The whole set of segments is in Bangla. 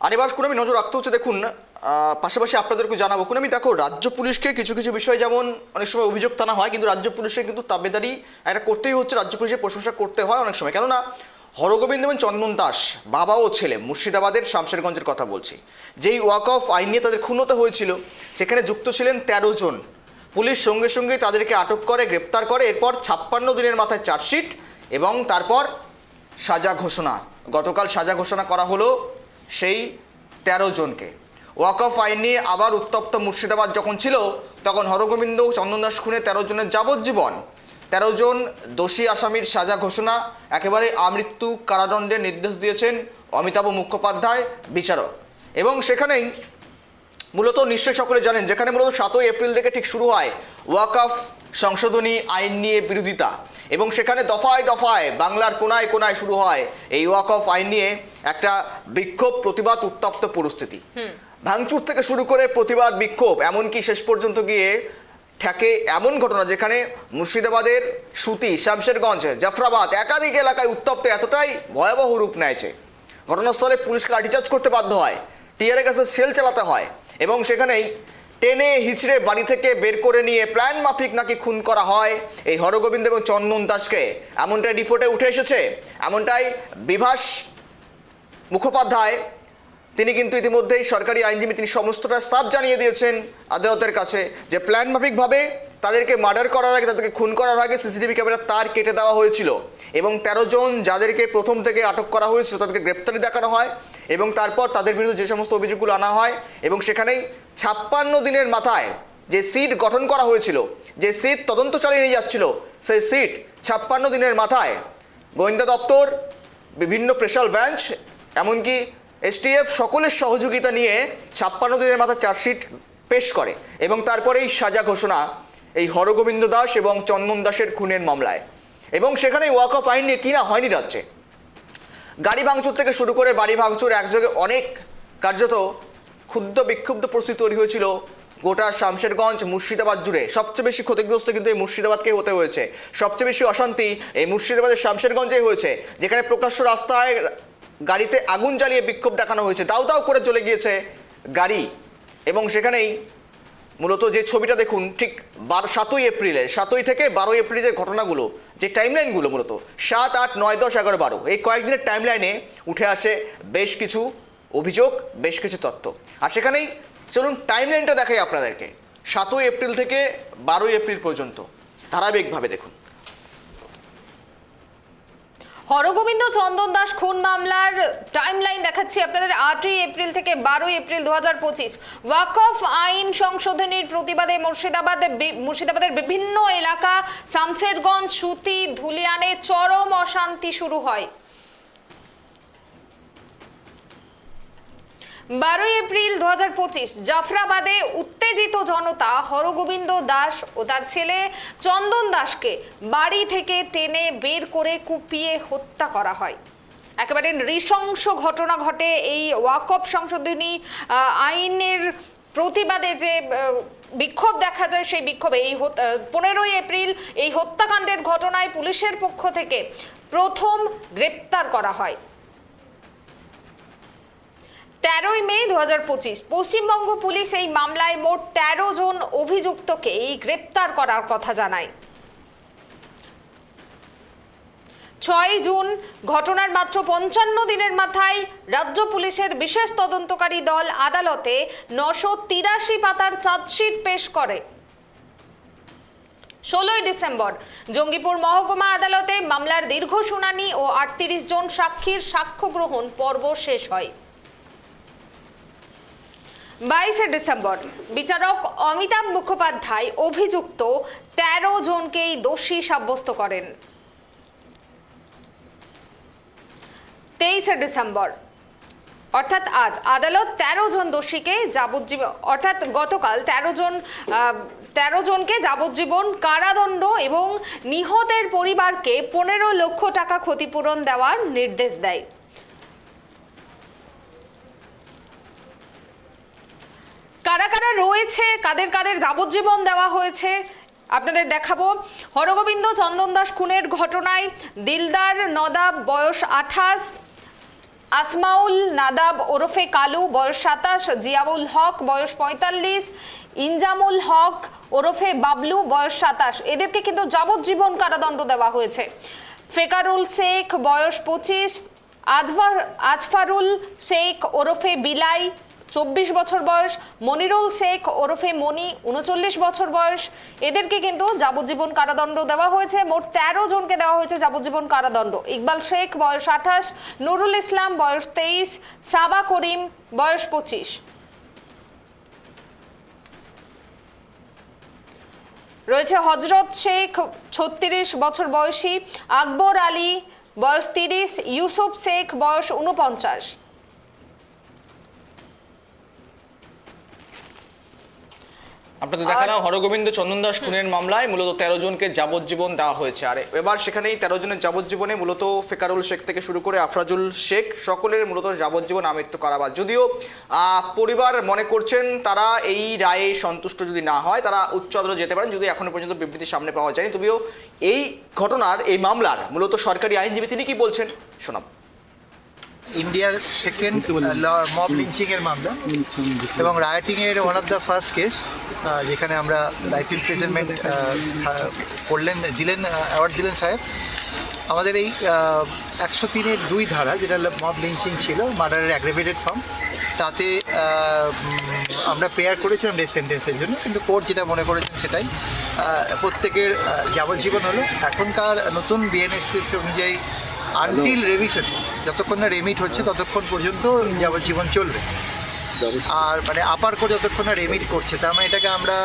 আনিবাস কুনামি নজর রাখতে হচ্ছে। দেখুন, পাশাপাশি আপনাদেরকে জানাবো কুনামি, দেখো রাজ্য পুলিশকে কিছু কিছু বিষয় যেমন অনেক সময় অভিযোগ টানা হয়, কিন্তু রাজ্য পুলিশের কিন্তু তাবেদারি একটা করতেই হচ্ছে, রাজ্য পুলিশের প্রশংসা করতে হয় অনেক সময়। কেননা হরগোবিন্দ এবং চন্দন দাস বাবা ও ছেলে, মুর্শিদাবাদের শামশেরগঞ্জের কথা বলছি, যেই ওয়াক অফ আইন নিয়ে তাদের ক্ষুণ্ণতা হয়েছিল, সেখানে যুক্ত ছিলেন 13 জন। পুলিশ সঙ্গে সঙ্গে তাদেরকে আটক করে, গ্রেপ্তার করে। এরপর 56 দিনের মাথায় চার্জশিট এবং তারপর সাজা ঘোষণা। গতকাল সাজা ঘোষণা করা হলো সেই 13 জনকে। ওয়াক অফ আইন নিয়ে আবার উত্তপ্ত মুর্শিদাবাদ যখন ছিল, তখন হরগোবিন্দ চন্দন দাস খুনে 13 জনের যাবজ্জীবন, 13 জন দোষী আসামির সাজা ঘোষণা, একেবারে আমৃত্যু কারাদণ্ডের নির্দেশ দিয়েছেন অমিতাভ মুখোপাধ্যায় বিচারক। এবং সেখানেই মূলত নিশ্চয় সকলে জানেন, যেখানে মূলত 7ই এপ্রিল থেকে ঠিক শুরু হয় ওয়াক অফ সংশোধনী আইন নিয়ে বিরোধিতা, এবং সেখানে দফায় দফায় বাংলার কোনায় কোনায় শুরু হয় এই ওয়াক অফ আইন নিয়ে একটা বিক্ষোভ, প্রতিবাদ, উত্তপ্ত পরিস্থিতি। ভাঙচুর থেকে শুরু করে প্রতিবাদ, বিক্ষোভ, এমনকি শেষ পর্যন্ত গিয়ে ঠেকে এমন ঘটনা যেখানে মুর্শিদাবাদের সুতি, শামশেরগঞ্জ, জাফরাবাদ একাধিক এলাকায় উত্তপ্ত এতটাই ভয়াবহ রূপ নেয়ছে, ঘটনাস্থলে পুলিশকে লাঠিচার্জ করতে বাধ্য হয়, টিয়ার গ্যাসের সেল চালাতে হয়, এবং সেখানেই টেনে হিচড়ে বাড়ি থেকে বের করে নিয়ে প্ল্যান মাফিক নাকি খুন করা হয় এই হরগোবিন্দ এবং চন্দন দাসকে, এমনটাই রিপোর্টে উঠে এসেছে। এমনটাই বিভাস মুখোপাধ্যায়, তিনি কিন্তু ইতিমধ্যেই সরকারি আইনজীবী, তিনি সমস্তটা সাফ জানিয়ে দিয়েছেন আদালতের কাছে যে প্ল্যান মাফিকভাবে তাদেরকে মার্ডার করার আগে, তাদেরকে খুন করার আগে সিসিটিভি ক্যামেরার তার কেটে দেওয়া হয়েছিল, এবং 13 জন যাদেরকে প্রথম থেকে আটক করা হয়েছিল তাদেরকে গ্রেপ্তারি দেখানো হয়, এবং তারপর তাদের বিরুদ্ধে যে সমস্ত অভিযোগগুলো আনা হয়, এবং সেখানেই 56 দিনের মাথায় যে সিট গঠন করা হয়েছিল, যে সিট তদন্ত চালিয়ে নিয়ে যাচ্ছিল, সেই সিট 56 দিনের মাথায় গোয়েন্দা দপ্তর, বিভিন্ন স্পেশাল ব্রাঞ্চ, এমনকি এসটিএফ সকলের সহযোগিতা নিয়ে 56 দিনের মাথায় চার্জশিট পেশ করে, এবং তারপরেই সাজা ঘোষণা এই হরগোবিন্দ দাস এবং চন্দন দাসের খুনের মামলায়। এবং সেখানে ওয়াক অফ আইন নিয়ে কিনা হয়নি রাজ্যে, গাড়ি ভাঙচুর থেকে শুরু করে বাড়ি ভাঙচুর, একযোগে অনেক কার্যত ক্ষুব্ধ বিক্ষুব্ধ পরিস্থিতি তৈরি হয়েছিল গোটা শামশেরগঞ্জ, মুর্শিদাবাদ জুড়ে। সবচেয়ে বেশি ক্ষতিগ্রস্ত কিন্তু এই মুর্শিদাবাদকেই হতে হয়েছে, সবচেয়ে বেশি অশান্তি এই মুর্শিদাবাদের শামশেরগঞ্জেই হয়েছে, যেখানে প্রকাশ্য রাস্তায় গাড়িতে আগুন জ্বালিয়ে বিক্ষোভ দেখানো হয়েছে, দাউ দাউ করে চলে গিয়েছে গাড়ি। এবং সেখানেই মূলত যে ছবিটা দেখুন, ঠিক 7ই এপ্রিলের, 7ই থেকে 12ই এপ্রিলের ঘটনাগুলো, যে টাইমলাইনগুলো মূলত 7, 8, 9, 10, 11, 12 এই কয়েকদিনের টাইমলাইনে উঠে আসে বেশ কিছু অভিযোগ, বেশ কিছু তথ্য। আর সেখানেই চলুন টাইমলাইনটা দেখাই আপনাদেরকে, 7ই এপ্রিল থেকে 12ই এপ্রিল পর্যন্ত ধারাবাহিকভাবে দেখুন। হরগোবিন্দ চন্দন দাস খুন মামলার টাইমলাইন দেখাচ্ছি আপনাদের। 8ই এপ্রিল থেকে 12ই এপ্রিল 2025 ওয়াক অফ আইন সংশোধনীর প্রতিবাদে মুর্শিদাবাদের বিভিন্ন এলাকা, শামশেরগঞ্জ, সুতি, ধুলিয়ানে চরম অশান্তি শুরু হয়। 12ই এপ্রিল 2025 জাফরাবাদে উত্তেজিত জনতা হরগোবিন্দ দাস ও তার ছেলে চন্দন দাসকে বাড়ি থেকে টেনে বের করে কুপিয়ে হত্যা করা হয়। একেবারে নৃশংস ঘটনা ঘটে এই ওয়াক অফ সংশোধনী আইনের প্রতিবাদে যে বিক্ষোভ দেখা যায়, সেই বিক্ষোভে এই 15ই এপ্রিল এই হত্যাকাণ্ডের ঘটনায় পুলিশের পক্ষ থেকে প্রথম গ্রেপ্তার করা হয়। 13ই মে 2025 পশ্চিমবঙ্গ পুলিশ এই মামলায় মোট 13 জন অভিযুক্তকে গ্রেপ্তার করার কথা জানায়। 6ই জুন ঘটনার মাত্র 55 দিনের মাথায় রাজ্য পুলিশের বিশেষ তদন্তকারী দল আদালতে 983 পাতার চার্জশিট পেশ করে। 16ই ডিসেম্বর জঙ্গিপুর মহকুমা আদালতে মামলার দীর্ঘ শুনানি ও 38 জন সাক্ষীর সাক্ষ্য গ্রহণ পর্ব শেষ হয়। 22শে ডিসেম্বর বিচারক অমিতাভ মুখোপাধ্যায় অভিযুক্ত 13 জনকেই দোষী সাব্যস্ত করেন। 23শে ডিসেম্বর অর্থাৎ আজ আদালত 13 জন দোষীকে যাবজ্জীবন, অর্থাৎ গতকাল 13 জনকে যাবজ্জীবন কারাদণ্ড এবং নিহতের পরিবারকে 15 লক্ষ টাকা ক্ষতিপূরণ দেওয়ার নির্দেশ দেয়। কারা কারা রয়েছে, কাদের কাদের যাবজ্জীবন দেওয়া হয়েছে আপনাদের দেখাবো। হরগোবিন্দ চন্দন দাস খুনের ঘটনায় দিলদার নদাব বয়স 28, আসমাউল নাদাব ওরফে কালু বয়স 27, জিয়াউল হক বয়স 45, ইনজামুল হক ওরফে বাবলু বয়স 27, এদেরকে কিন্তু যাবজ্জীবন কারাদণ্ড দেওয়া হয়েছে। ফেকারুল শেখ বয়স 25, আজফারুল শেখ ওরফে বিলাই 24 বছর বয়স, মনিরুল শেখ ওরফে মনি 39 বছর বয়স, এদেরকে কিন্তু যাবজ্জীবন কারাদণ্ড দেওয়া হয়েছে। মোট 13 জনকে দেওয়া হয়েছে যাবজ্জীবন কারাদণ্ড। ইকবাল শেখ বয়স 28, নুরুল ইসলাম বয়স 23, সাবা করিম বয়স 25। রয়েছে হজরত শেখ 36 বছর বয়সী, আকবর আলী বয়স 30, ইউসুফ শেখ বয়স 49। আপনাদের দেখালাম হরগোবিন্দ চন্দন দাস খুনের মামলায় মূলত 13 জনকে যাবজ্জীবন দেওয়া হয়েছে। আর এবার সেখানেই 13 জনের যাবজ্জীবনে মূলত ফেকারুল শেখ থেকে শুরু করে আফরাজুল শেখ সকলের মূলত যাবজ্জীবন আমৃত্যু কারাবাস। যদিও পরিবার মনে করছেন তারা এই রায়ে সন্তুষ্ট যদি না হয় তারা উচ্চ আদালতে যেতে পারেন, যদি এখনো পর্যন্ত বিবৃতি সামনে পাওয়া যায়নি। তবেও এই ঘটনার এই মামলার মূলত সরকারি আইনজীবী তিনি কি বলছেন শোনাব। ইন্ডিয়ার সেকেন্ড মব লিঞ্চিং এর মামলা এবং রাইটিং এর one of the first case, যেখানে আমরা লাইফ ইমপ্রিজনমেন্ট অ্যাওয়ার্ড দিলেন সাহেব। আমাদের এই 103-এর 2 ধারা, যেটা মব লিঞ্চিং ছিল, মার্ডারের অ্যাগ্রেভেটেড ফর্ম, তাতে আমরা প্রেয়ার করেছিলাম ডেথ সেন্টেন্সের জন্য, কিন্তু কোর্ট যেটা মনে করেছেন সেটাই প্রত্যেকের যাবজ্জীবন হলো। এখনকার নতুন বিএনএসসি অনুযায়ী আনটিল রেভিশন, যতক্ষণ না রেমিট হচ্ছে ততক্ষণ পর্যন্ত যাবজ্জীবন চলবে। আর মানে আপার কোর্ট যতক্ষণ না রেমিট করছে, তার মানে এটাকে আমরা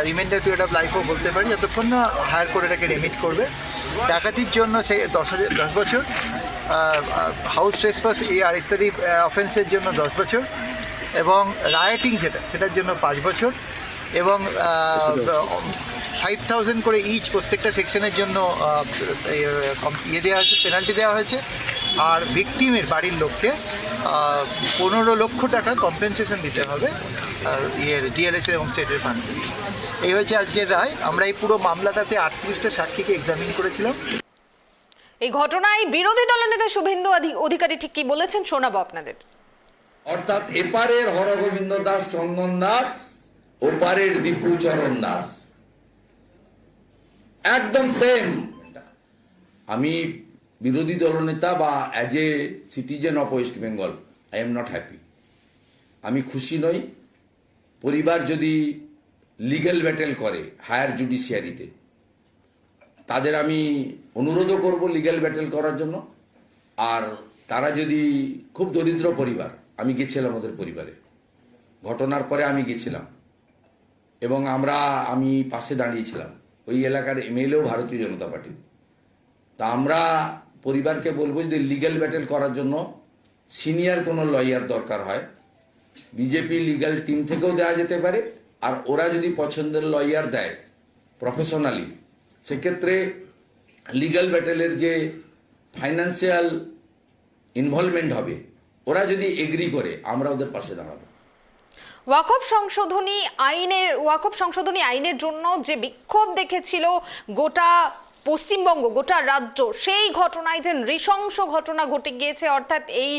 রিমাইন্ডার পিরিয়ড অফ লাইফও বলতে পারি, যতক্ষণ না হায়ার কোর্ট এটাকে রেমিট করবে। ডাকাতির জন্য সে 10 বছর, হাউস ট্রেসপাস এই আরেকটারি অফেন্সের জন্য 10 বছর, এবং রায়োটিং সেটার জন্য 5 বছর, এবং 5,000 করে ইচ প্রত্যেকটা সেকশনের জন্য দেওয়া হয়েছে, পেনাল্টি দেওয়া হয়েছে। আর ভিকটিমের বাড়ির লোককে 15 লক্ষ টাকা কম্পেনসেশন দিতে হবে ডিএলএস এবং স্টেটের ফান্ড। এই হয়েছে আজকের রায়। আমরা এই পুরো মামলাটাতে 38টা সাক্ষীকে এক্সামিন করেছিলাম। এই ঘটনায় বিরোধী দলনেতা শুভেন্দু অধিকারী ঠিক কি বলেছেন শোনাবো আপনাদের। অর্থাৎ এপারের হরগোবিন্দ দাস চন্দন দাস, ওপারের দীপু চরণ দাস একদম সেম। আমি বিরোধী দলনেতা বা as a citizen of West Bengal I am not happy. আমি খুশি নই। পরিবার যদি লিগ্যাল ব্যাটেল করে হায়ার জুডিশিয়ারিতে, তাদের আমি অনুরোধও করব লিগ্যাল ব্যাটেল করার জন্য। আর তারা যদি খুব দরিদ্র পরিবার, আমি গেছিলাম ওদের পরিবারে, ঘটনার পরে আমি গেছিলাম এবং আমি পাশে দাঁড়িয়েছিলাম। ওই এলাকার এমএলএও ভারতীয় জনতা পার্টির। তা আমরা পরিবারকে বলবো যে লিগ্যাল ব্যাটেল করার জন্য সিনিয়র কোনো লয়ার দরকার হয়, বিজেপি লিগ্যাল টিম থেকেও দেওয়া যেতে পারে। আর ওরা যদি পছন্দের লয়ার দেয় প্রফেশনালি, সেক্ষেত্রে লিগ্যাল ব্যাটেলের যে ফাইন্যান্সিয়াল ইনভলভমেন্ট হবে, ওরা যদি এগ্রি করে আমরা ওদের পাশে দাঁড়াবো। ওয়াকফ সংশোধনী আইনের জন্য যে বিক্ষোভ দেখেছিল গোটা পশ্চিমবঙ্গ, গোটা রাজ্য, সেই ঘটনায় যে নৃশংস ঘটনা ঘটে গিয়েছে, অর্থাৎ এই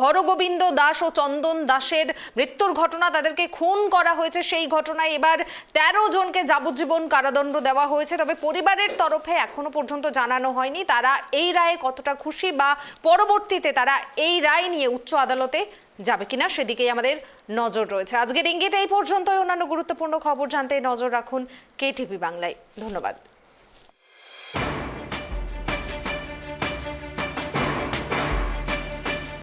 হরগোবিন্দ দাস ও চন্দন দাসের মৃত্যুর ঘটনা, তাদেরকে খুন করা হয়েছে, সেই ঘটনায় এবার 13 জনকে যাবজ্জীবন কারাদণ্ড দেওয়া হয়েছে। তবে পরিবারের তরফে এখনো পর্যন্ত জানানো হয়নি তারা এই রায়ে কতটা খুশি বা পরবর্তীতে তারা এই রায় নিয়ে উচ্চ আদালতে যাবে কিনা, সেদিকেই আমাদের নজর রয়েছে। আজকের ইঙ্গিত এই পর্যন্তই। অন্যান্য গুরুত্বপূর্ণ খবর জানতে নজর রাখুন কেটিভি বাংলায়। ধন্যবাদ।